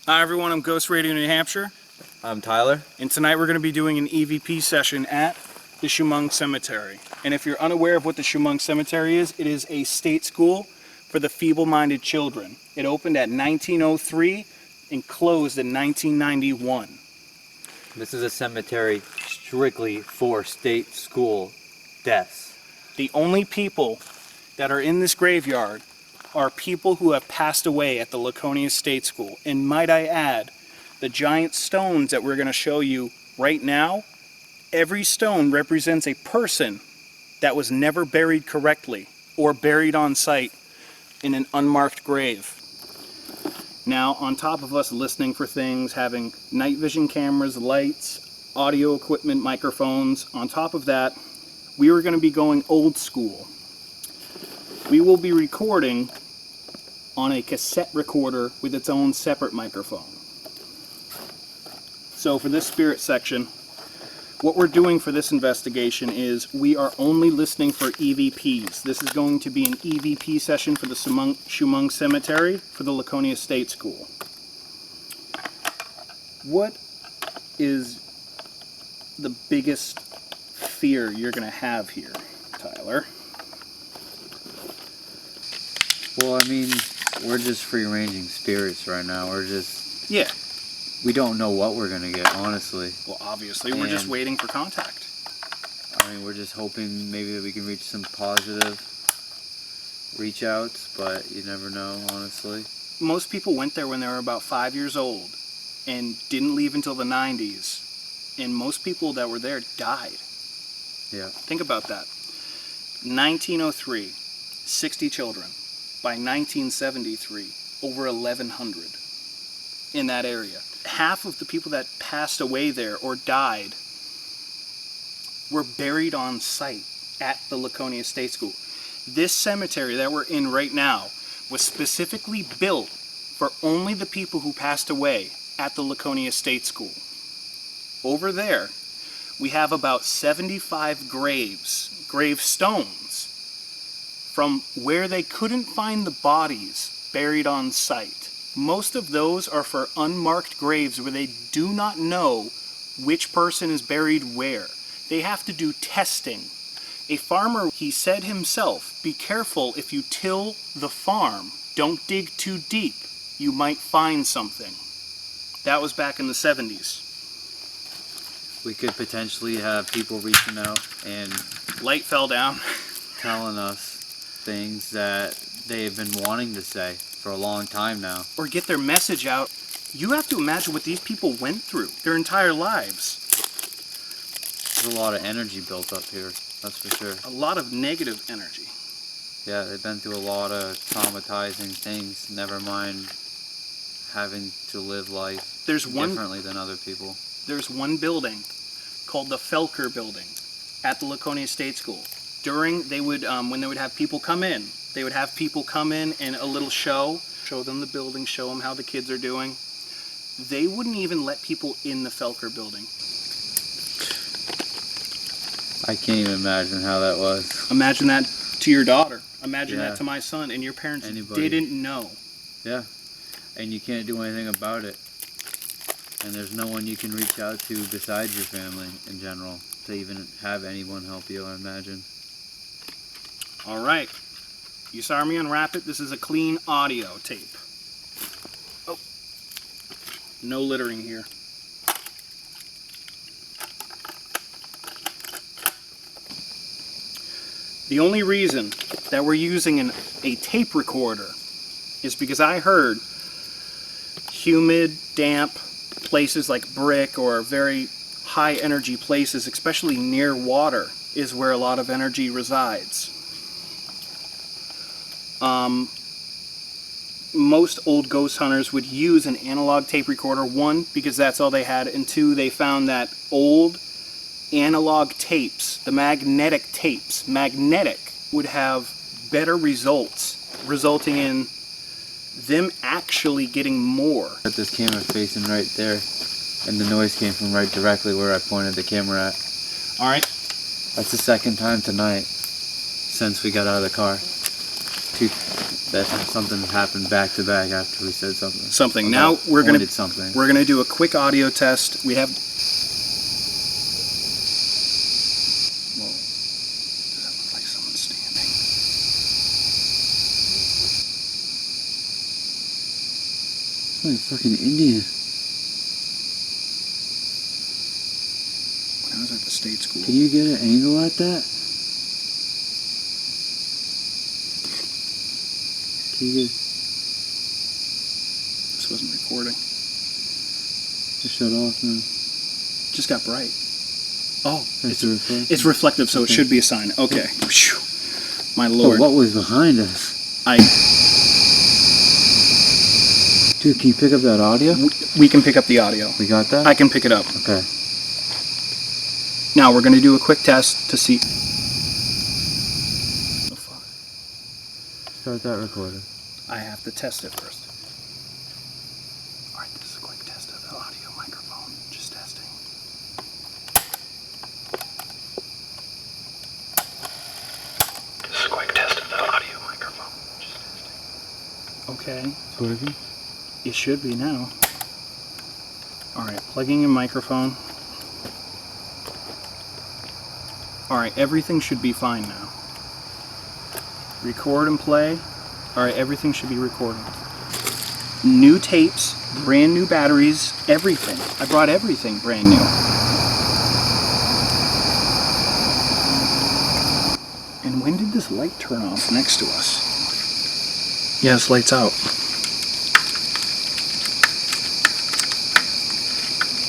Hi everyone, I'm Ghost Radio New Hampshire, I'm Tyler. and tonight we're going to be doing an EVP session at the Chemung Cemetery. And if you're unaware of what the Chemung Cemetery is, it is a state school for the feeble-minded children. It opened at 1903 and closed in 1991. This is a cemetery strictly for state school deaths. The only people that are in this graveyard are people who have passed away at the Laconia State School. And might I add, the giant stones that we're going to show you right now, every stone represents a person that was never buried correctly or buried on site in an unmarked grave. Now, on top of us listening for things, having night vision cameras, lights, audio equipment, microphones, on top of that, we are going to be going old school. We will be recording on a cassette recorder with its own separate microphone. So for this spirit section, what we're doing for this investigation is we are only listening for EVPs. This is going to be an EVP session for the Chemung Cemetery for the Laconia State School. What is the biggest fear you're going to have here, Tyler? Well, I mean, we're just free-ranging spirits right now. Yeah. We don't know what we're going to get, honestly. Well, obviously, we're just waiting for contact. I mean, we're just hoping maybe that we can reach some positive reach-outs, but you never know, honestly. Most people went there when they were about 5 years old and didn't leave until the 90s. And most people that were there died. Yeah. Think about that. 1903, 60 children. By 1973, over 1,100 in that area. Half of the people that passed away there or died were buried on site at the Laconia State School. This cemetery that we're in right now was specifically built for only the people who passed away at the Laconia State School. Over there, we have about 75 gravestones, from where they couldn't find the bodies buried on site. Most of those are for unmarked graves where they do not know which person is buried where. They have to do testing. A farmer, he said himself, be careful if you till the farm. Don't dig too deep. You might find something. That was back in the 70s. We could potentially have people reaching out and Light fell down. telling us things that they've been wanting to say for a long time now. Or get their message out. You have to imagine what these people went through their entire lives. There's a lot of energy built up here, that's for sure. A lot of negative energy. Yeah, they've been through a lot of traumatizing things, never mind having to live life differently than other people. There's one building called the Felker Building at the Laconia State School. When they would have people come in, they would have people come in and a little show them the building, show them how the kids are doing. They wouldn't even let people in the Felker Building. I can't even imagine how that was. Imagine that to your daughter. Imagine that to my son, and your parents didn't know. Yeah, and you can't do anything about it. And there's no one you can reach out to besides your family in general to even have anyone help you, I imagine. All right, you saw me unwrap it. This is a clean audio tape. Oh, no littering here. The only reason that we're using a tape recorder is because I heard humid, damp places like brick or very high energy places, especially near water, is where a lot of energy resides. Most old ghost hunters would use an analog tape recorder, one, because that's all they had, and two, they found that old analog tapes, the magnetic tapes, would have better results, resulting in them actually getting more. Got this camera facing right there, and the noise came from right directly where I pointed the camera at. Alright. That's the second time tonight since we got out of the car. something happened back to back after we said something. Something. Now we're gonna do a quick audio test. We have. Whoa. Does that look like someone standing? Like fucking Indian. When I was at the state school. Can you get an angle at that? Can you get... This wasn't recording. It shut off now. Just got bright. Oh, it's reflective, so it should be a sign. Okay. Whew. My lord. Oh, what was behind us? Dude, can you pick up that audio? We can pick up the audio. We got that? I can pick it up. Okay. Now we're going to do a quick test to see. Oh, fuck. Start that recording. I have to test it first. Alright, this is a quick test of the audio microphone. Just testing. This is a quick test of the audio microphone. Just testing. Okay. It's working? It should be now. Alright, plugging in microphone. Alright, everything should be fine now. Record and play. Alright, everything should be recording. New tapes, brand new batteries, everything. I brought everything brand new. And when did this light turn off next to us? Yeah, this light's out.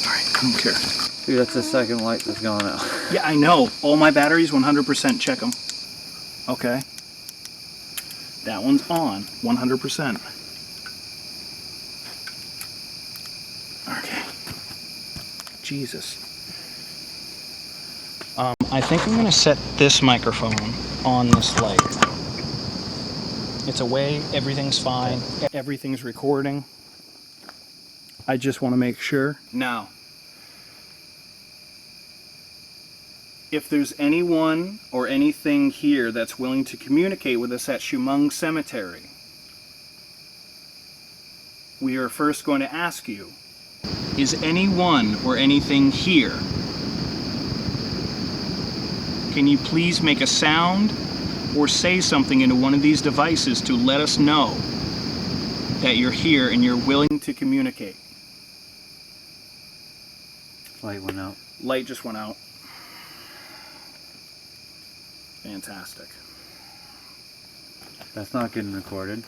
Alright, I don't care. Dude, that's the second light that's gone out. Yeah, I know. All my batteries, 100%. Check them. Okay. That one's on, 100%. Okay. Jesus. I think I'm going to set this microphone on this light. It's away, everything's fine, everything's recording. I just want to make sure. Now, if there's anyone or anything here that's willing to communicate with us at Chumung Cemetery, we are first going to ask you, is anyone or anything here? Can you please make a sound or say something into one of these devices to let us know that you're here and you're willing to communicate? Light went out. Light just went out. Fantastic. That's not getting recorded.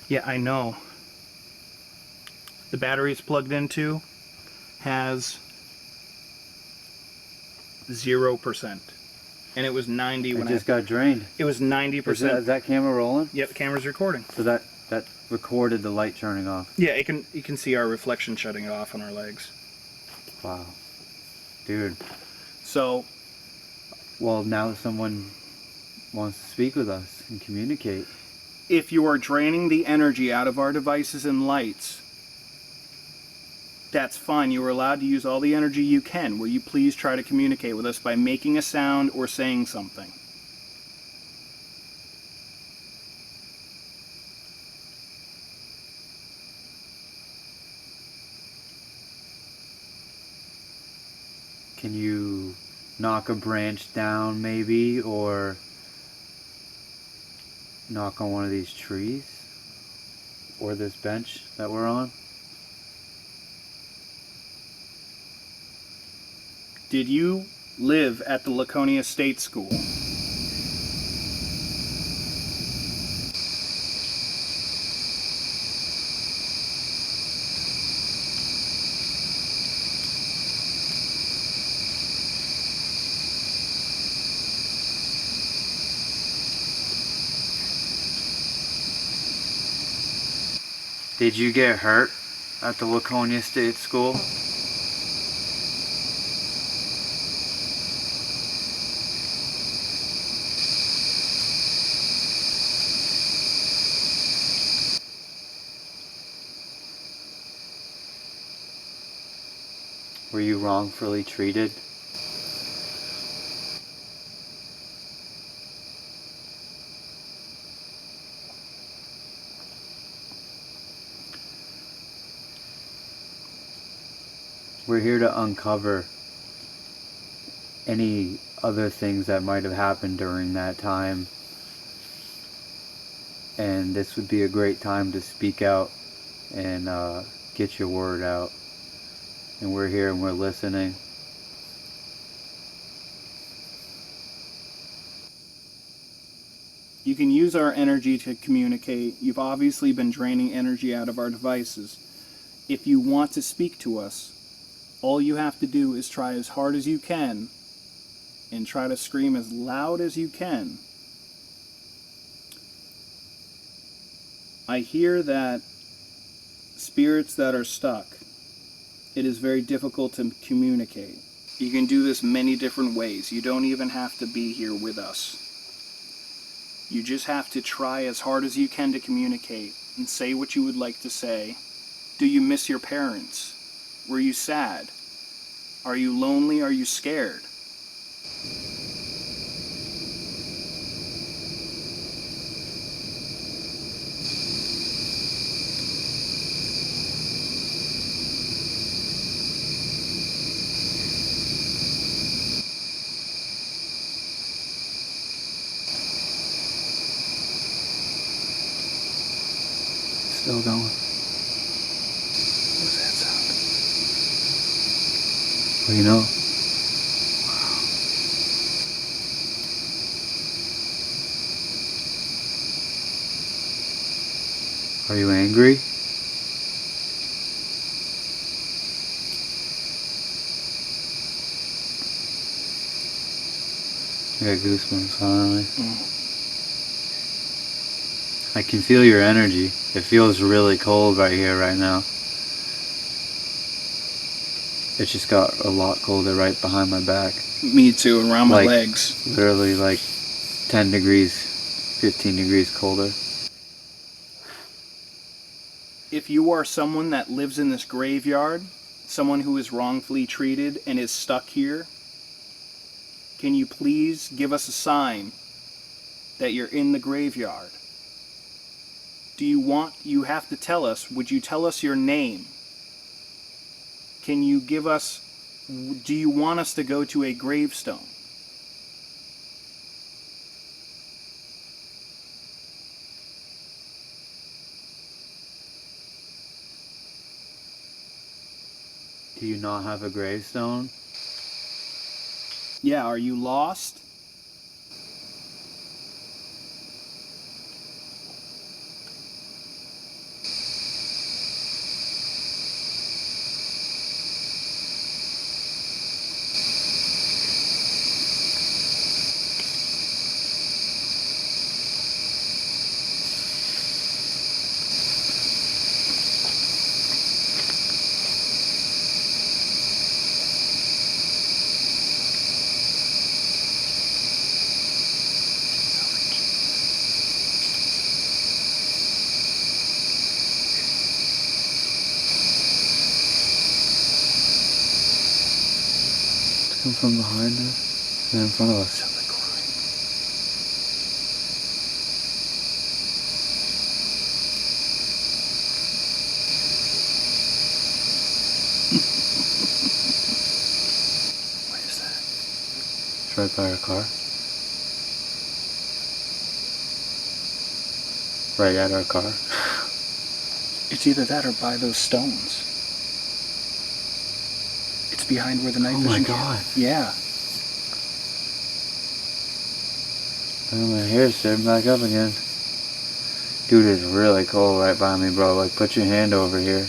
Yeah, I know. The battery it's plugged into has 0%. And it was 90 when it just got drained. It was 90%. Is that camera rolling? Yep, the camera's recording. So that recorded the light turning off. Yeah, you can see our reflection shutting it off on our legs. Wow. Dude. So, well, now someone wants to speak with us and communicate. If you are draining the energy out of our devices and lights, that's fine. You are allowed to use all the energy you can. Will you please try to communicate with us by making a sound or saying something? Can you knock a branch down maybe, or knock on one of these trees or this bench that we're on? Did you live at the Laconia State School? Did you get hurt at the Laconia State School? Were you wrongfully treated? We're here to uncover any other things that might have happened during that time. And this would be a great time to speak out and get your word out. And we're here and we're listening. You can use our energy to communicate. You've obviously been draining energy out of our devices. If you want to speak to us, all you have to do is try as hard as you can and try to scream as loud as you can. I hear that spirits that are stuck, it is very difficult to communicate. You can do this many different ways. You don't even have to be here with us. You just have to try as hard as you can to communicate and say what you would like to say. Do you miss your parents? Were you sad? Are you lonely? Are you scared? Still going. What's that sound? Well, you know. Are you angry? I got goosebumps finally. I can feel your energy. It feels really cold right here, right now. It just got a lot colder right behind my back. Me too, around my legs. Literally like 10 degrees, 15 degrees colder. If you are someone that lives in this graveyard, someone who is wrongfully treated and is stuck here, can you please give us a sign that you're in the graveyard? You have to tell us, would you tell us your name? Can you give us, do you want us to go to a gravestone? Do you not have a gravestone? Yeah, are you lost? Come from behind us and in front of us. What is that? It's right by our car. Right at our car. It's either that or by those stones. It's behind where the night Oh my god. Yeah. Oh, my hair's sitting back up again. Dude, it's really cold right by me, bro. Like, put your hand over here.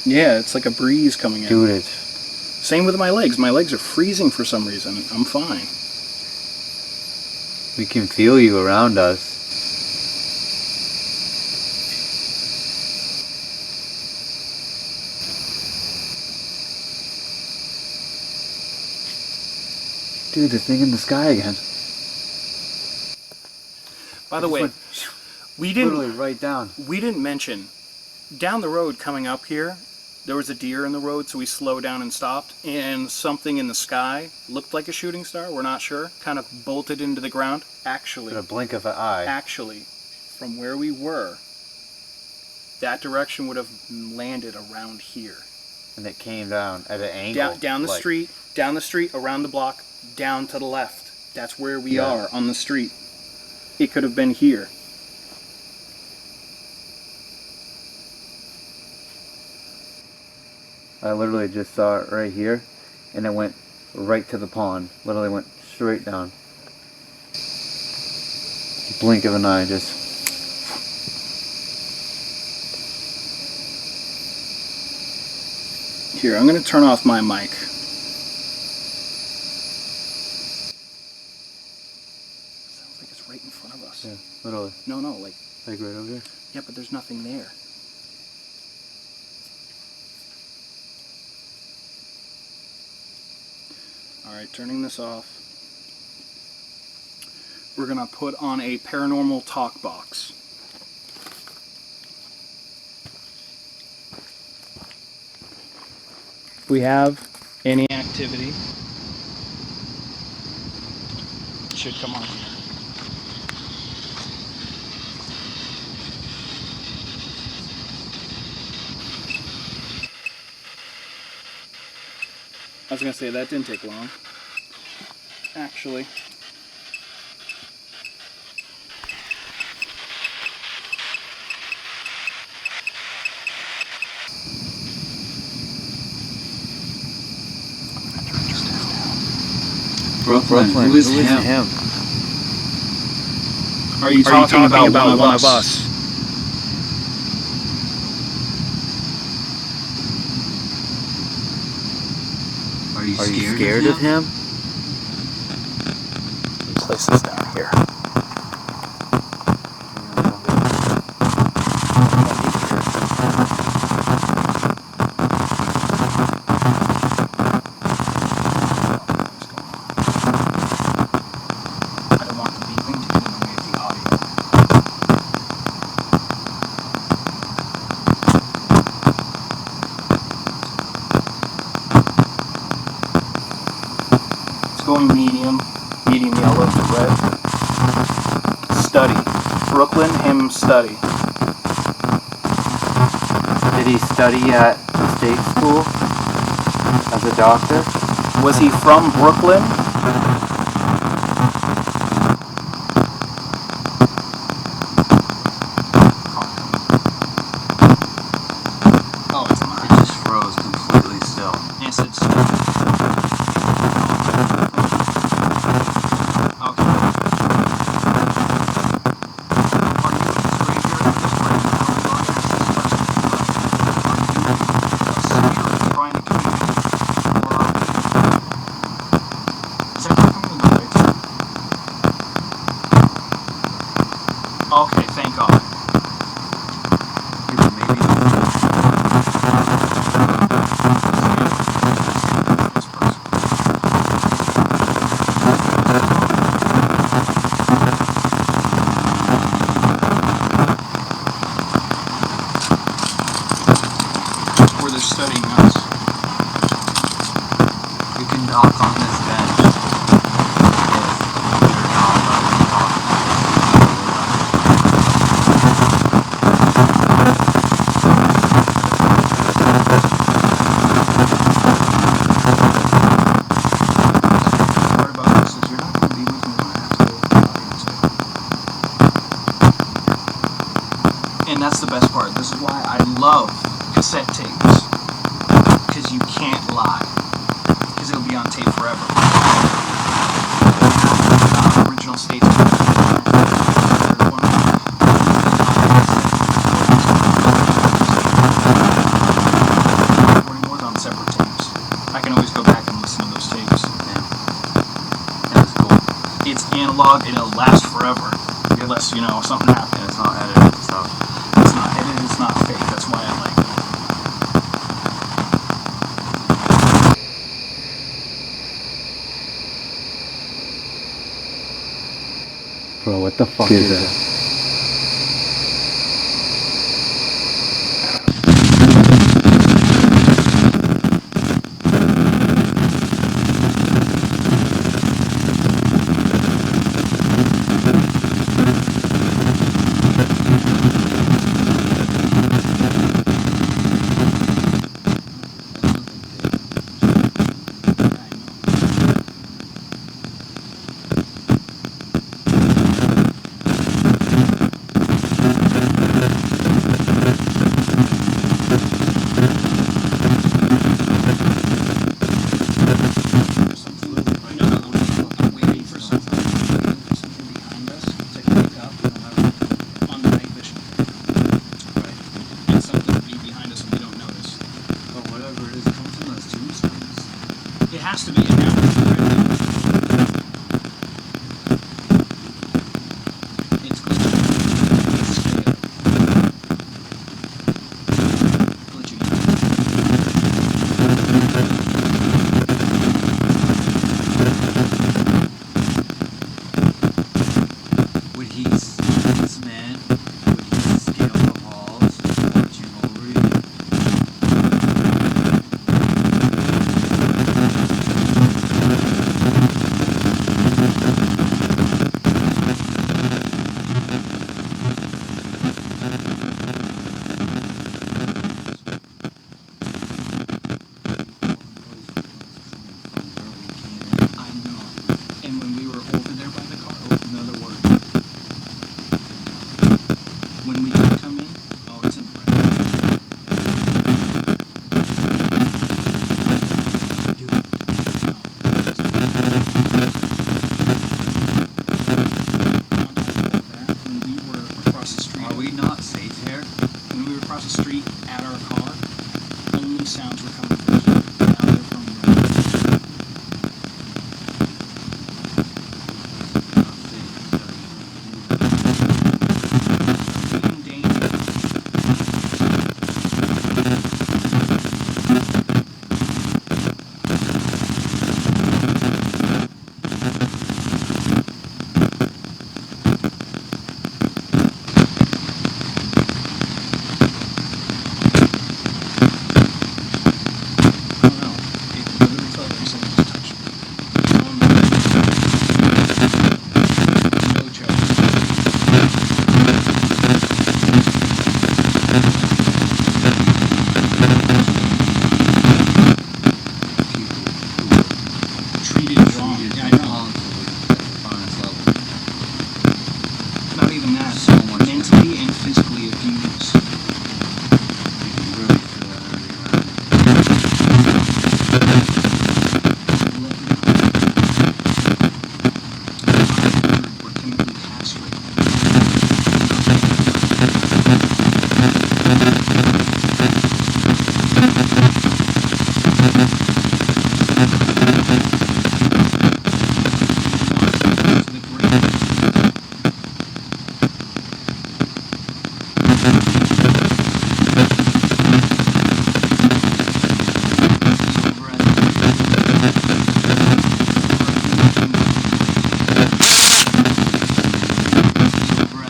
Yeah, it's like a breeze coming in. Dude, it's... Same with my legs. My legs are freezing for some reason. I'm fine. We can feel you around us. Dude, the thing in the sky again. By the way, went literally right down. We didn't mention, down the road coming up here, there was a deer in the road, so we slowed down and stopped, and something in the sky looked like a shooting star, we're not sure, kind of bolted into the ground. In a blink of an eye. Actually, from where we were, that direction would have landed around here. And it came down at an angle. Down the like- street, around the block, down to the left. That's where we Yeah. are on the street. It could have been here. I literally just saw it right here, and it went right to the pond. Literally went straight down. Blink of an eye, just. Here, I'm going to turn off my mic. Sounds like it's right in front of us. Yeah, literally. No, Like right over here? yeah, but there's nothing there. Alright, turning this off. We're going to put on a paranormal talk box. If we have any activity, it should come on here. I was going to say, that didn't take long. Actually. Brooklyn. Who is him? Are you talking about one of us? Are you scared of him? Place this down here. I don't want the beeping to get in the way of the audio. It's going medium yellow to red. Study. Brooklyn him study. Did he study at the state school as a doctor? Was he from Brooklyn? Oh, it's not. It just froze completely still. Yes, it's. Okay, thank God. Where they're studying us. You can knock on this bench. Part about this is you're not going to be with me when I have to go to the audience. And that's the best part. This is why I love cassette tapes. Because you can't lie. Because it'll be on tape forever. Original state. Recording was on separate tapes. I can always go back and listen to those tapes. That's cool. It's analog and it'll last forever. Unless, something happens. And it's not edited stuff. It's not edited, it's not fake. That's why I like it. Bro, what the fuck is that? has to be. And now it's glitching. Would he, this man, would he scale the halls watching over you? I know. And when we were over there by the car, oh, another word. When we did come in, oh, it's in the right. When we were across the street, Are we not safe here? when we were across the street at our car, only sounds were coming from here. Now they're from the in danger. Oh no, it literally felt like someone just touched me. Oh no. No joke. Treated wrong. Yeah, I know. Not even that. So much Mentally and physically abused. We're chemically castrated. To the grave. Over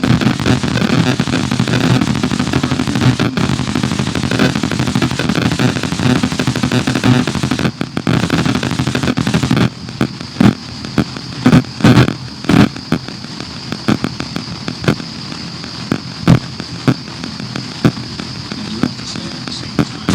you have to say it at the same time.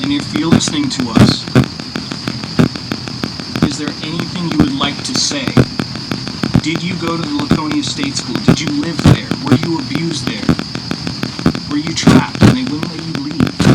And if you're listening to us, is there anything you would like to say? Did you go to the Laconia State School? Did you live there? Were you abused there? Were you trapped and they wouldn't let you leave?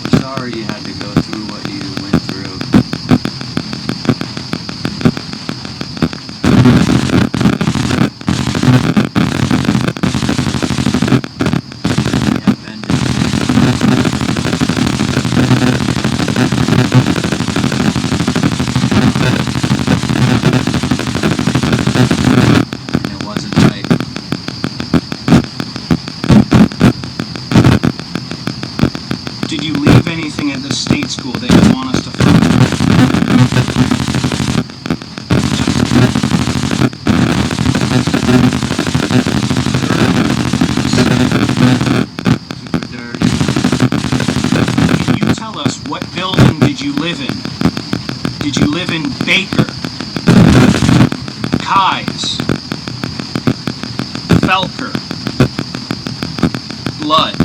We're sorry you had to go through what you went through. Did you live in Baker, Keyes, Felker, Blood?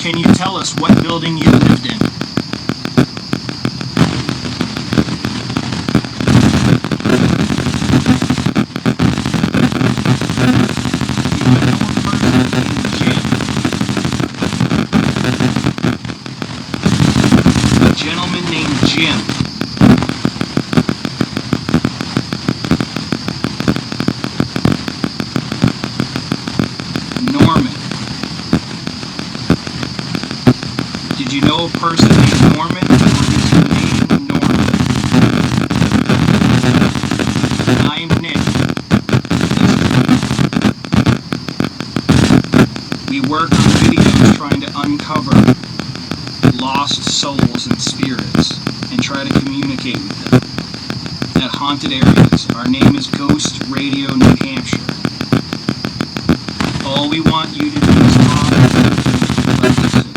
Can you tell us what building you lived in? A gentleman named Jim. Norman. Did you know a person named Norman? Or is your name Norman? I'm Nick. We work on videos trying to uncover lost souls and spirits and try to communicate with them at haunted areas. Our name is Ghost Radio New Hampshire. All we want you to do is talk and listen.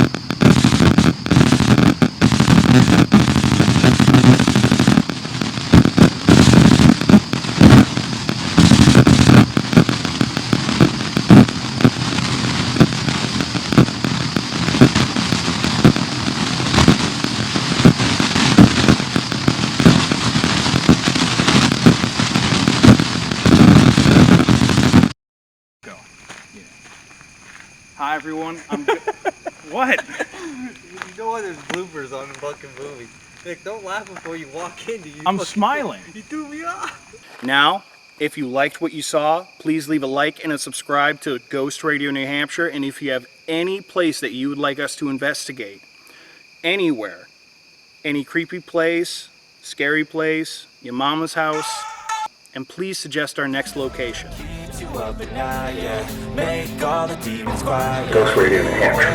Hi everyone, I'm good. What? You know why there's bloopers on the fucking movie. Nick, don't laugh before you walk in. I'm smiling. You threw me off. Now, if you liked what you saw, please leave a like and a subscribe to Ghost Radio New Hampshire. And if you have any place that you would like us to investigate, anywhere, any creepy place, scary place, your mama's house, and please suggest our next location. Up at night, yeah. Make all the demons quiet. Ghost Radio New Hampshire.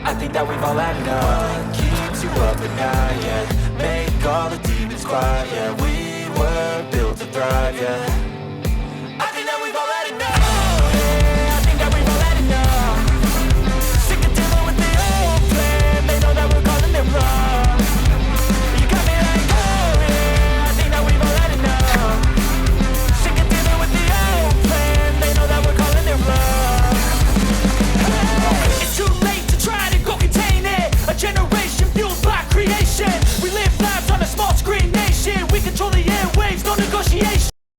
I think that we've all had enough. Keeps you up at night, yeah. Make all the demons quiet, yeah. We were built to thrive, yeah.